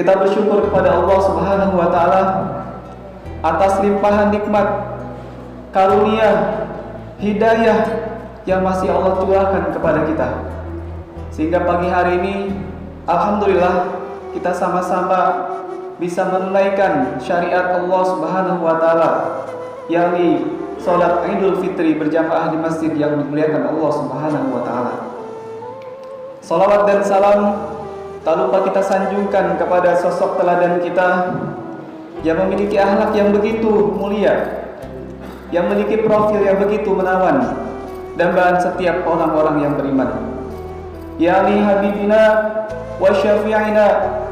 Kita bersyukur kepada Allah Subhanahu wa taala atas limpahan nikmat, karunia, hidayah yang masih Allah curahkan kepada kita. Sehingga pagi hari ini alhamdulillah kita sama-sama bisa menunaikan syariat Allah Subhanahu wa taala, yakni salat Idul Fitri berjamaah di masjid yang dimuliakan Allah Subhanahu wa taala. Salawat dan salam tak lupa kita sanjungkan kepada sosok teladan kita yang memiliki akhlak yang begitu mulia, yang memiliki profil yang begitu menawan, dambaan setiap orang-orang yang beriman, yakni Habibina wa Syafi'ina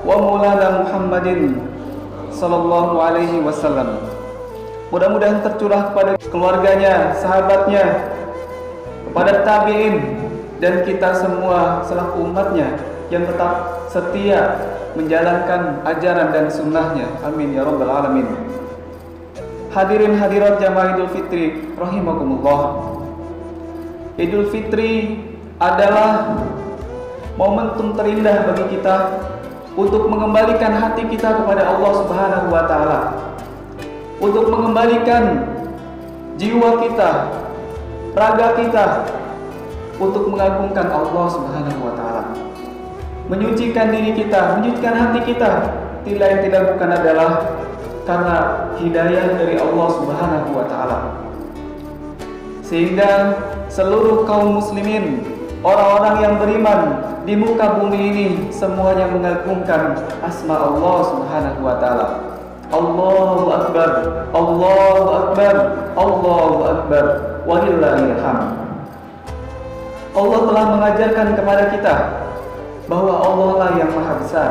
wa Maulana Muhammadin sallallahu alaihi wasallam. Mudah-mudahan tercurah kepada keluarganya, sahabatnya, kepada tabi'in, dan kita semua selaku umatnya yang tetap setia menjalankan ajaran dan sunnahnya. Amin ya rabbal alamin. Hadirin hadirat jamaah Idul Fitri rahimakumullah. Idul Fitri adalah momentum terindah bagi kita untuk mengembalikan hati kita kepada Allah Subhanahu wa taala, untuk mengembalikan jiwa kita, raga kita, untuk mengagungkan Allah Subhanahu wa taala, menyucikan diri kita, menyucikan hati kita, tidak bukan adalah karena hidayah dari Allah Subhanahu wa taala. Sehingga seluruh kaum muslimin, orang-orang yang beriman di muka bumi ini semuanya mengagungkan asma Allah Subhanahu wa taala. Allahu akbar, Allahu akbar, Allahu akbar, walillahil hamd. Allah telah mengajarkan kepada kita bahwa Allah lah yang maha besar.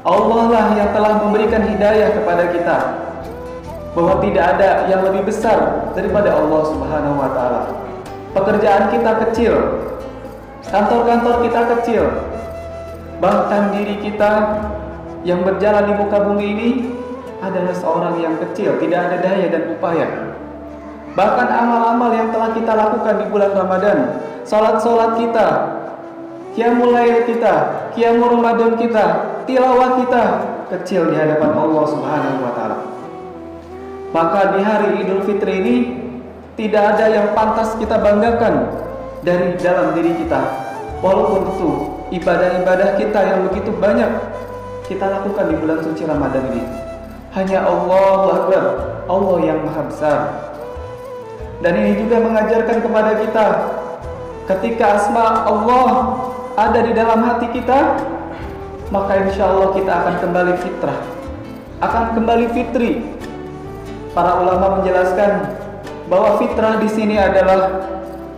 Allah lah yang telah memberikan hidayah kepada kita, bahwa tidak ada yang lebih besar daripada Allah Subhanahu wa taala. Pekerjaan kita kecil, kantor-kantor kita kecil, bahkan diri kita yang berjalan di muka bumi ini adalah seorang yang kecil, tidak ada daya dan upaya. Bahkan amal-amal yang telah kita lakukan di bulan Ramadan, salat-salat kita, qiyamul lail kita, qiyamul Ramadan kita, tilawah kita, kecil di hadapan Allah Subhanahu wa taala. Maka di hari Idul Fitri ini tidak ada yang pantas kita banggakan dari dalam diri kita. Walaupun itu ibadah-ibadah kita yang begitu banyak kita lakukan di bulan suci Ramadan ini, hanya Allahu Akbar, Allah yang maha besar. Dan ini juga mengajarkan kepada kita, ketika asma Allah ada di dalam hati kita, maka insya Allah kita akan kembali fitrah, akan kembali fitri. Para ulama menjelaskan bahwa fitrah di sini adalah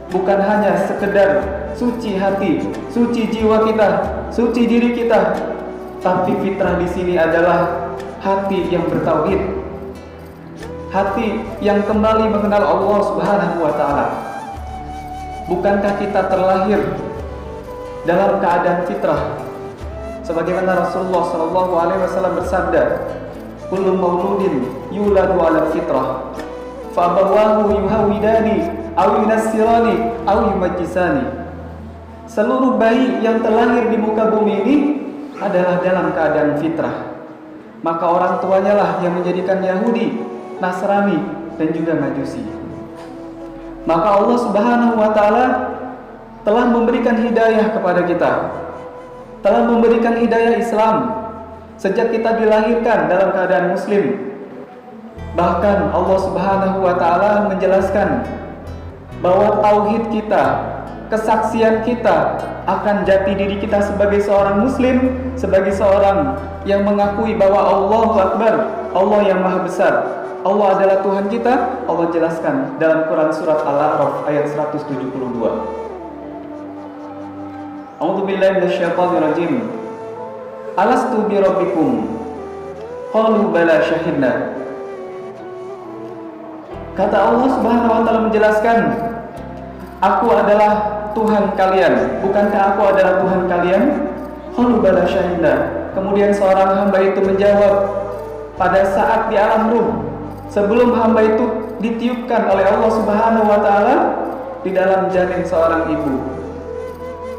bukan hanya sekedar suci hati, suci jiwa kita, suci diri kita, tapi fitrah di sini adalah hati yang bertauhid, hati yang kembali mengenal Allah Subhanahu wa taala. Bukankah kita terlahir dalam keadaan fitrah? Sebagaimana Rasulullah sallallahu alaihi wasallam bersabda, "Kullu mauludin yuladu 'ala fitrah, fa abawahu yuhawidani aw yunassirani aw yumajjisani." Seluruh bayi yang terlahir di muka bumi ini adalah dalam keadaan fitrah. Maka orang tuanya lah yang menjadikan Yahudi, Nasrani, dan juga Majusi. Maka Allah Subhanahu wa taala telah memberikan hidayah kepada kita, telah memberikan hidayah Islam sejak kita dilahirkan dalam keadaan muslim. Bahkan Allah Subhanahu wa taala menjelaskan bahwa tauhid kita, kesaksian kita akan jati diri kita sebagai seorang muslim, sebagai seorang yang mengakui bahwa Allahu Akbar, Allah yang maha besar, Allah adalah Tuhan kita. Allah jelaskan dalam Quran surat Al-A'raf ayat 172. A'udzu billahi minasyaitonir rajim. Alastu bi rabbikum? Qalu bala syahidna. Kata Allah Subhanahu wa taala menjelaskan, aku adalah Tuhan kalian, bukankah aku adalah Tuhan kalian? Qalu bala syahidna. Kemudian seorang hamba itu menjawab pada saat di alam ruh, sebelum hamba itu ditiupkan oleh Allah Subhanahu wa taala di dalam janin seorang ibu.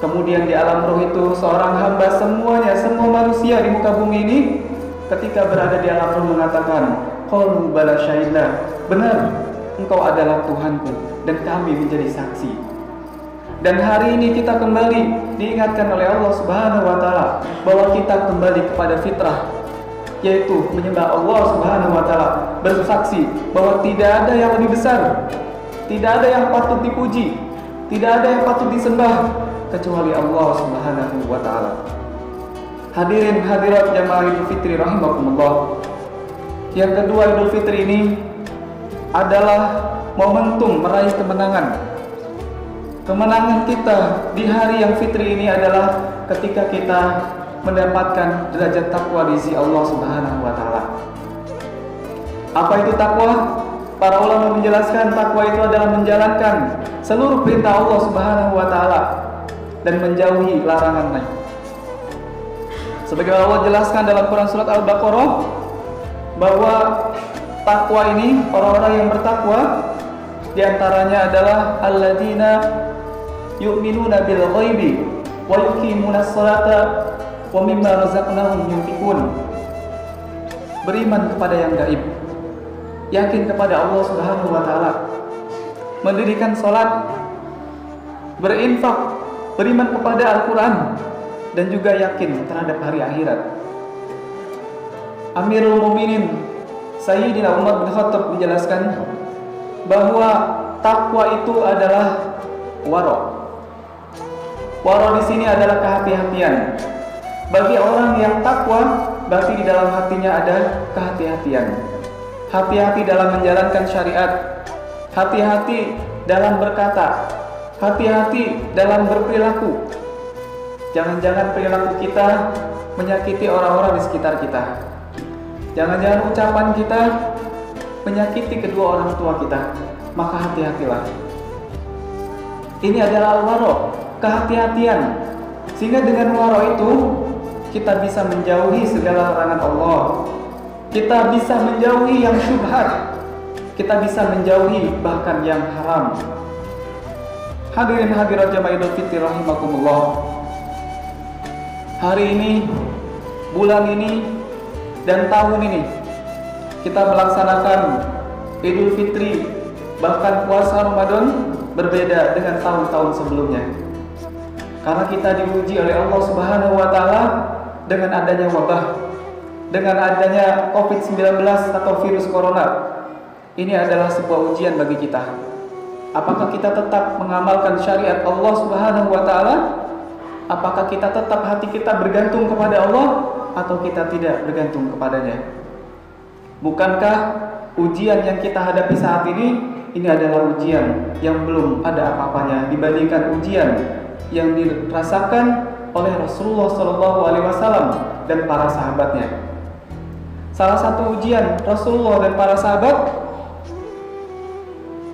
Kemudian di alam roh itu seorang hamba semuanya, semua manusia di muka bumi ini ketika berada di alam roh mengatakan, qalu bala syahidna, benar engkau adalah Tuhanku dan kami menjadi saksi. Dan hari ini kita kembali diingatkan oleh Allah Subhanahu wa taala bahwa kita kembali kepada fitrah, yaitu menyembah Allah Subhanahu wa taala, bersaksi bahwa tidak ada yang lebih besar, tidak ada yang patut dipuji, tidak ada yang patut disembah kecuali Allah Subhanahu wa taala. Hadirin hadirat jamaah Idul Fitri rahimakumullah. Yang kedua, Idul Fitri ini adalah momentum meraih kemenangan. Kemenangan kita di hari yang fitri ini adalah ketika kita mendapatkan derajat takwa di sisi Allah Subhanahu wa taala. Apa itu takwa? Para ulama menjelaskan takwa itu adalah menjalankan seluruh perintah Allah Subhanahu wa taala dan menjauhi larangannya. Sebagaimana Allah jelaskan dalam Quran surat Al-Baqarah bahwa takwa ini, orang-orang yang bertakwa di antaranya adalah alladzina yu'minuna bil ghaibi wa yuqimunas salata wa mimma razaqnahum yunfiqun. Beriman kepada yang gaib, yakin kepada Allah Subhanahu wa taala, mendirikan salat, berinfak, beriman kepada Al-Qur'an, dan juga yakin terhadap hari akhirat. Amirul Mukminin Sayyidina Umar bin Khattab menjelaskan bahwa takwa itu adalah waro. Waro di sini adalah kehati-hatian. Bagi orang yang takwa, berarti di dalam hatinya ada kehati-hatian. Hati-hati dalam menjalankan syariat, hati-hati dalam berkata, hati-hati dalam berperilaku. Jangan-jangan perilaku kita menyakiti orang-orang di sekitar kita. Jangan-jangan ucapan kita menyakiti kedua orang tua kita. Maka hati-hatilah. Ini adalah al-waro, kehati-hatian. Sehingga dengan waro itu kita bisa menjauhi segala larangan Allah. Kita bisa menjauhi yang syubhat. Kita bisa menjauhi bahkan yang haram. Hadirin hadirat jamaah Idul Fitri rahimakumullah. Hari ini, bulan ini, dan tahun ini kita melaksanakan Idul Fitri, bahkan puasa Ramadan berbeda dengan tahun-tahun sebelumnya. Karena kita diuji oleh Allah Subhanahu wa taala dengan adanya wabah, dengan adanya COVID-19 atau virus corona. Ini adalah sebuah ujian bagi kita. Apakah kita tetap mengamalkan syariat Allah Subhanahu wa taala? Apakah kita tetap hati kita bergantung kepada Allah atau kita tidak bergantung kepadanya? Bukankah ujian yang kita hadapi saat ini adalah ujian yang belum ada apa-apanya dibandingkan ujian yang dirasakan oleh Rasulullah SAW dan para sahabatnya. Salah satu ujian Rasulullah dan para sahabat,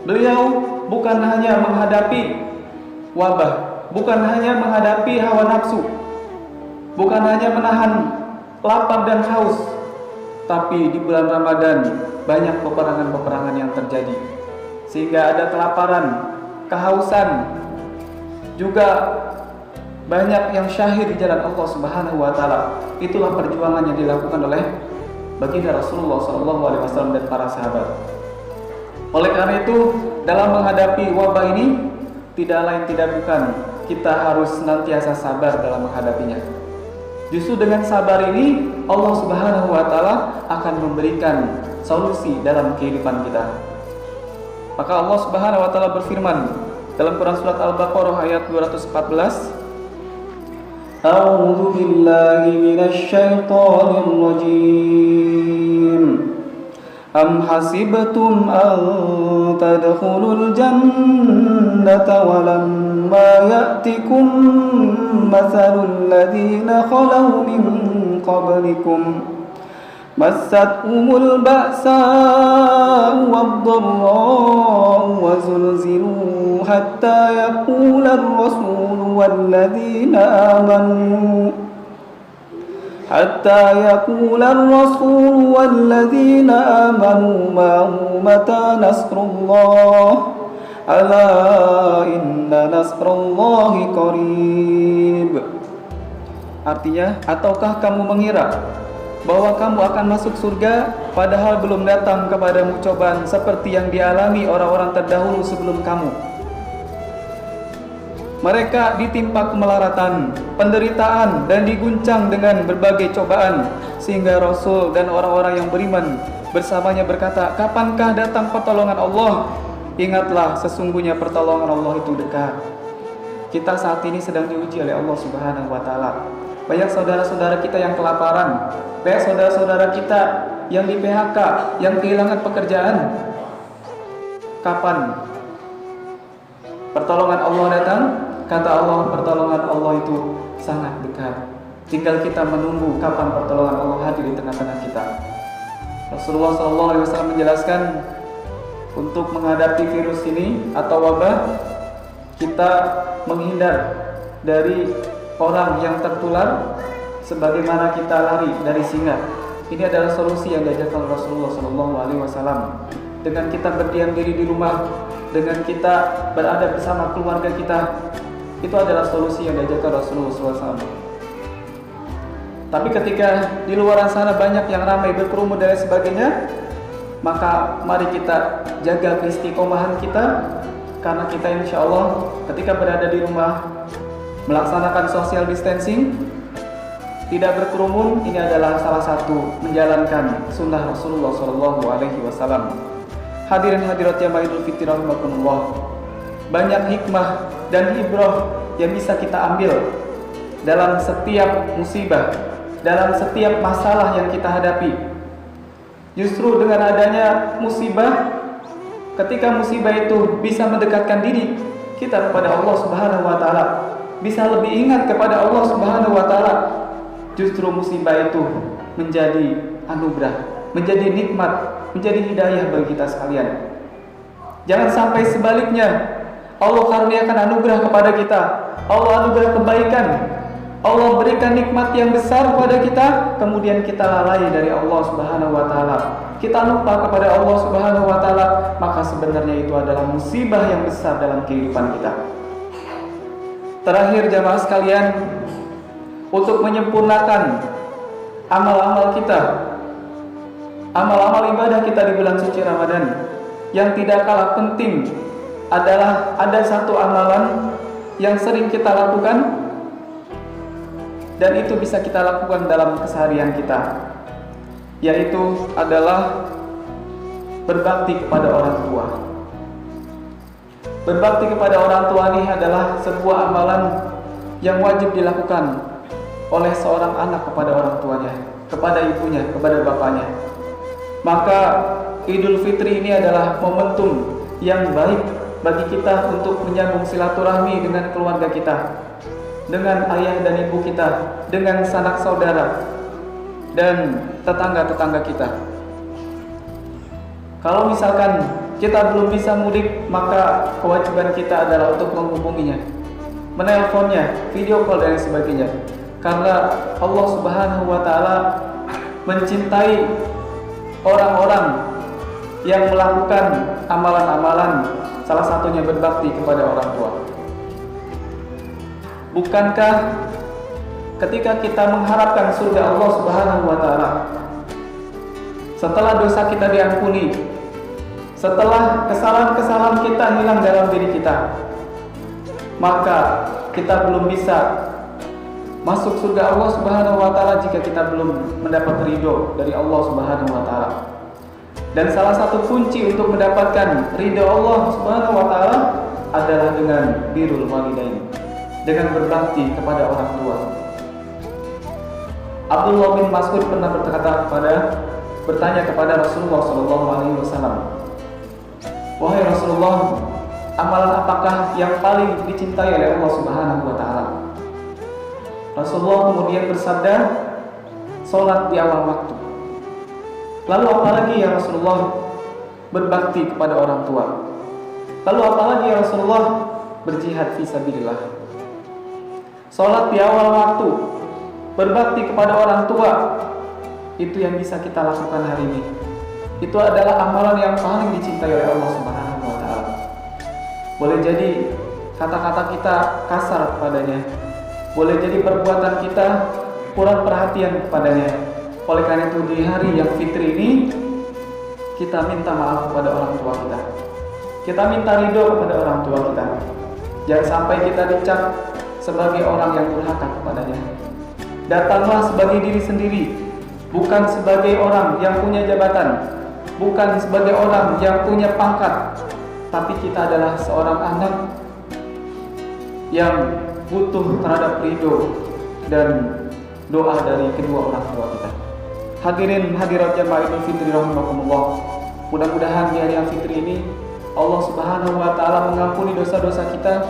beliau bukan hanya menghadapi wabah, bukan hanya menghadapi hawa nafsu, bukan hanya menahan lapar dan haus, tapi di bulan Ramadan banyak peperangan-peperangan yang terjadi, sehingga ada kelaparan, kehausan, juga banyak yang syahid di jalan Allah Subhanahu wa taala. Itulah perjuangan yang dilakukan oleh baginda Rasulullah SAW dan para sahabat. Oleh karena itu, dalam menghadapi wabah ini tidak lain tidak bukan kita harus senantiasa sabar dalam menghadapinya. Justru dengan sabar ini Allah Subhanahu wa taala akan memberikan solusi dalam kehidupan kita. Maka Allah Subhanahu wa taala berfirman dalam Quran surat Al-Baqarah ayat 214, A'udzu billahi minasy syaithanir rajim. Am hasibtum an tadkhulul jannata wa lamma ya'tikum mathalul ladzina khalau min qablikum massatuhumul ba'sa'u wad-dharra'u wa zulzilu hatta yaqula ar-rasulu walladzina amanu ma'ahu mata nasrullah Ala inna nasrullahi qarib. Artinya, ataukah kamu mengira bahwa kamu akan masuk surga padahal belum datang kepadamu cobaan seperti yang dialami orang-orang terdahulu sebelum kamu? Mereka ditimpa kemelaratan, penderitaan, dan diguncang dengan berbagai cobaan, sehingga Rasul dan orang-orang yang beriman bersamanya berkata, kapankah datang pertolongan Allah? Ingatlah, sesungguhnya pertolongan Allah itu dekat. Kita saat ini sedang diuji oleh Allah Subhanahu wa Ta'ala. Banyak saudara-saudara kita yang kelaparan, banyak saudara-saudara kita yang di PHK, yang kehilangan pekerjaan. Kapan pertolongan Allah datang? Kata Allah, pertolongan Allah itu sangat dekat. Tinggal kita menunggu kapan pertolongan Allah hadir di tengah-tengah kita. Rasulullah SAW menjelaskan, untuk menghadapi virus ini atau wabah, kita menghindar dari orang yang tertular sebagaimana kita lari dari singa. Ini adalah solusi yang diajarkan Rasulullah SAW. Dengan kita berdiam diri di rumah, dengan kita berada bersama keluarga kita, itu adalah solusi yang diajarkan Rasulullah SAW. Tapi ketika di luar sana banyak yang ramai berkerumun dan sebagainya, maka mari kita jaga keistiqomahan kita, karena kita insya Allah ketika berada di rumah melaksanakan social distancing, tidak berkerumun, ini adalah salah satu menjalankan sunnah Rasulullah SAW. Hadirin hadirat jamaah Idul Fitri rahimakumullah, banyak hikmah dan ibrah yang bisa kita ambil dalam setiap musibah, dalam setiap masalah yang kita hadapi. Justru dengan adanya musibah, ketika musibah itu bisa mendekatkan diri kita kepada Allah Subhanahu wa Ta'ala, bisa lebih ingat kepada Allah Subhanahu wa Ta'ala. Justru musibah itu menjadi anugerah, menjadi nikmat, menjadi hidayah bagi kita sekalian. Jangan sampai sebaliknya, Allah karuniakan anugerah kepada kita, Allah anugerah kebaikan, Allah berikan nikmat yang besar kepada kita, kemudian kita lalai dari Allah Subhanahu wa Ta'ala, kita lupa kepada Allah Subhanahu wa Ta'ala, maka sebenarnya itu adalah musibah yang besar dalam kehidupan kita. Terakhir jamaah sekalian, untuk menyempurnakan amal-amal kita, amal-amal ibadah kita di bulan suci Ramadan, yang tidak kalah penting adalah ada satu amalan yang sering kita lakukan dan itu bisa kita lakukan dalam keseharian kita, yaitu adalah berbakti kepada orang tua. Berbakti kepada orang tua ini adalah sebuah amalan yang wajib dilakukan oleh seorang anak kepada orang tuanya, kepada ibunya, kepada bapaknya. Maka Idul Fitri ini adalah momentum yang baik bagi kita untuk menyambung silaturahmi dengan keluarga kita, dengan ayah dan ibu kita, dengan sanak saudara dan tetangga-tetangga kita. Kalau misalkan kita belum bisa mudik, maka kewajiban kita adalah untuk menghubunginya, menelponnya, video call dan sebagainya. Karena Allah Subhanahu wa Ta'ala mencintai orang-orang yang melakukan amalan-amalan, salah satunya berbakti kepada orang tua. Bukankah ketika kita mengharapkan surga Allah Subhanahu wa Ta'ala, setelah dosa kita diampuni, setelah kesalahan-kesalahan kita hilang dalam diri kita, maka kita belum bisa masuk surga Allah Subhanahu wa Ta'ala jika kita belum mendapat ridho dari Allah Subhanahu wa Ta'ala. Dan salah satu kunci untuk mendapatkan ridho Allah Subhanahu wa Ta'ala adalah dengan birrul walidain, dengan berbakti kepada orang tua. Abdullah bin Mas'ud pernah bertanya kepada Rasulullah SAW, wahai Rasulullah, amalan apakah yang paling dicintai oleh Allah Subhanahu wa Ta'ala? Rasulullah kemudian bersabda, sholat di awal waktu. Lalu apalagi ya Rasulullah? Berbakti kepada orang tua. Lalu apalagi ya Rasulullah? Berjihad fisabilillah. Sholat di awal waktu, berbakti kepada orang tua, itu yang bisa kita lakukan hari ini. Itu adalah amalan yang paling dicintai oleh Allah Subhanahu wa Ta'ala. Boleh jadi kata-kata kita kasar kepadanya. Boleh jadi perbuatan kita kurang perhatian kepadanya. Oleh karena itu di hari yang fitri ini kita minta maaf kepada orang tua kita. Kita minta ridho kepada orang tua kita. Jangan sampai kita dicap sebagai orang yang durhaka kepadanya. Datanglah sebagai diri sendiri, bukan sebagai orang yang punya jabatan, bukan sebagai orang yang punya pangkat, tapi kita adalah seorang anak yang butuh terhadap ridho dan doa dari kedua orang tua kita. Hadirin hadirat jamaah Idul Fitri rahimakumullah. Mudah-mudahan di hari yang fitri ini Allah Subhanahu wa taala mengampuni dosa-dosa kita.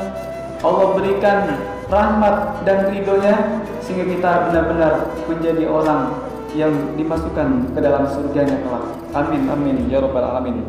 Allah berikan rahmat dan ridhonya sehingga kita benar-benar menjadi orang yang dimasukkan ke dalam surganya kelak. Amin amin ya rabbal alamin.